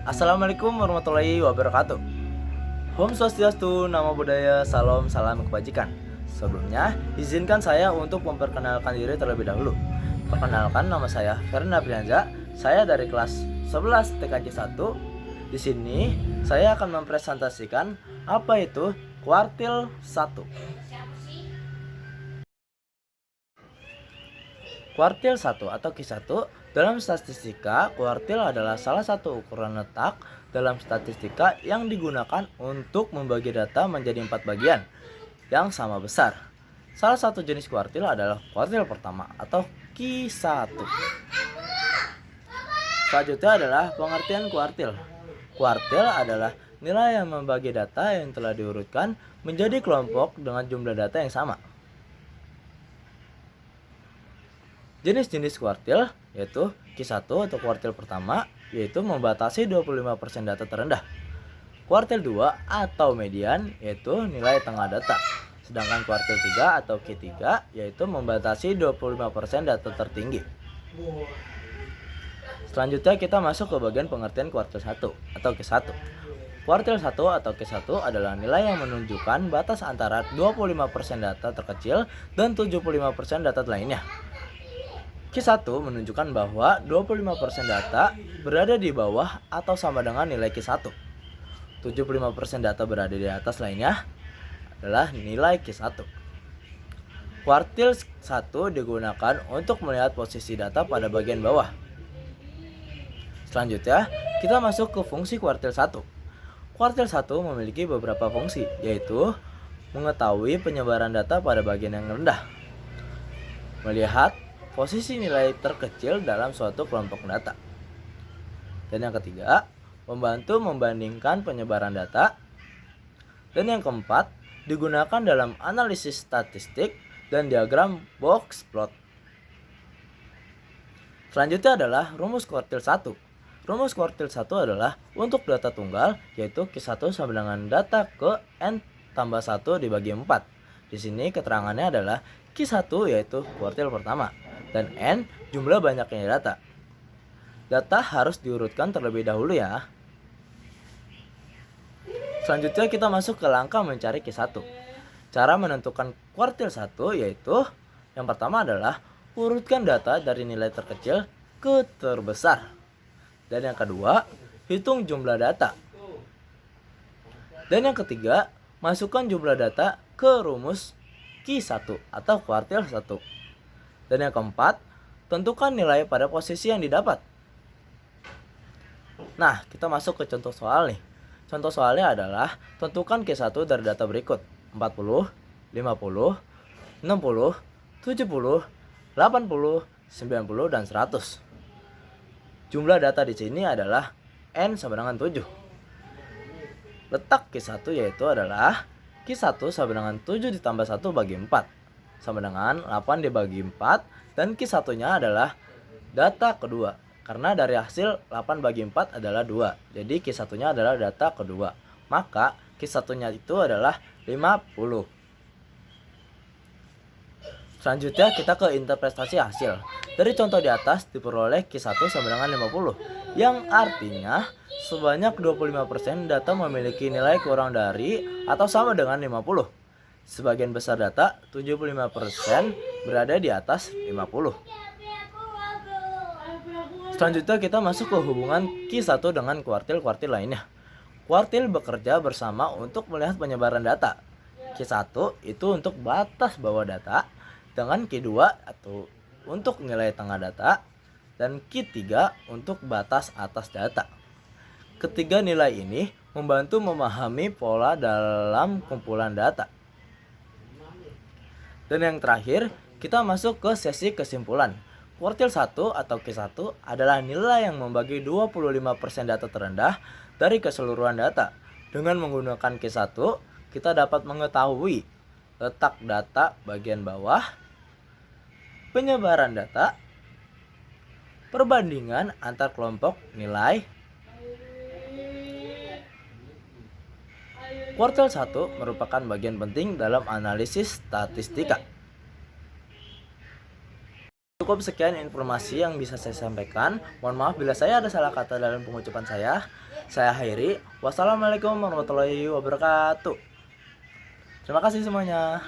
Assalamualaikum warahmatullahi wabarakatuh. Om Swastiastu, Namo Buddhaya, salam kebajikan. Sebelumnya, izinkan saya untuk memperkenalkan diri terlebih dahulu. Perkenalkan, nama saya Fernanda Prianza. Saya dari kelas 11 TKJ 1. Di sini, saya akan mempresentasikan apa itu kuartil 1. Kuartil 1 atau Q1 dalam statistika, kuartil adalah salah satu ukuran letak dalam statistika yang digunakan untuk membagi data menjadi 4 bagian yang sama besar. Salah satu jenis kuartil adalah kuartil pertama atau Q1. Selanjutnya adalah pengertian kuartil. Kuartil adalah nilai yang membagi data yang telah diurutkan menjadi kelompok dengan jumlah data yang sama. Jenis-jenis kuartil yaitu Q1 atau kuartil pertama, yaitu membatasi 25% data terendah. Kuartil 2 atau median, yaitu nilai tengah data. Sedangkan kuartil 3 atau Q3 yaitu membatasi 25% data tertinggi. Selanjutnya kita masuk ke bagian pengertian kuartil 1 atau Q1. Kuartil 1 atau Q1 adalah nilai yang menunjukkan batas antara 25% data terkecil dan 75% data lainnya. Q1 menunjukkan bahwa 25% data berada di bawah atau sama dengan nilai Q1. 75% data berada di atas lainnya adalah nilai Q1. Kuartil 1 digunakan untuk melihat posisi data pada bagian bawah. Selanjutnya, kita masuk ke fungsi kuartil 1. Kuartil 1 memiliki beberapa fungsi, yaitu mengetahui penyebaran data pada bagian yang rendah, melihat posisi nilai terkecil dalam suatu kelompok data, dan yang ketiga, membantu membandingkan penyebaran data, dan yang keempat, digunakan dalam analisis statistik dan diagram box plot. Selanjutnya adalah rumus kuartil 1. Rumus kuartil 1 adalah untuk data tunggal, yaitu Q1 sama dengan data ke N tambah 1 dibagi 4. Di sini keterangannya adalah Q1 yaitu kuartil pertama, dan N jumlah banyaknya data. Data harus diurutkan terlebih dahulu ya. Selanjutnya kita masuk ke langkah mencari Q1. Cara menentukan kuartil 1 yaitu yang pertama adalah urutkan data dari nilai terkecil ke terbesar. Dan yang kedua, hitung jumlah data. Dan yang ketiga, masukkan jumlah data ke rumus Q1 atau kuartil 1. Dan yang keempat, tentukan nilai pada posisi yang didapat. Nah, kita masuk ke contoh soal nih. Contoh soalnya adalah tentukan Q1 dari data berikut: 40, 50, 60, 70, 80, 90, dan 100. Jumlah data di sini adalah N sama dengan 7. Letak Q1 yaitu adalah Q1 sama dengan 7 ditambah 1 bagi 4. Sama dengan 8 dibagi 4, dan Q1-nya adalah data kedua. Karena dari hasil 8 bagi 4 adalah 2. Jadi Q1-nya adalah data kedua. Maka Q1-nya itu adalah 50. Selanjutnya kita ke interpretasi hasil. Dari contoh di atas diperoleh Q1 sama dengan 50, yang artinya sebanyak 25% data memiliki nilai kurang dari atau sama dengan 50. Sebagian besar data, 75%, berada di atas 50. Selanjutnya kita masuk ke hubungan Q1 dengan kuartil-kuartil lainnya. Kuartil bekerja bersama untuk melihat penyebaran data. Q1 itu untuk batas bawah data, dengan Q2 atau untuk nilai tengah data, dan Q3 untuk batas atas data. Ketiga nilai ini membantu memahami pola dalam kumpulan data. Dan yang terakhir, kita masuk ke sesi kesimpulan. Kuartil 1 atau Q1 adalah nilai yang membagi 25% data terendah dari keseluruhan data. Dengan menggunakan Q1, kita dapat mengetahui letak data bagian bawah, penyebaran data, perbandingan antar kelompok nilai. Kuartil 1 merupakan bagian penting dalam analisis statistika. Cukup sekian informasi yang bisa saya sampaikan. Mohon maaf bila saya ada salah kata dalam pengucapan saya. Saya Hairi. Wassalamualaikum warahmatullahi wabarakatuh. Terima kasih semuanya.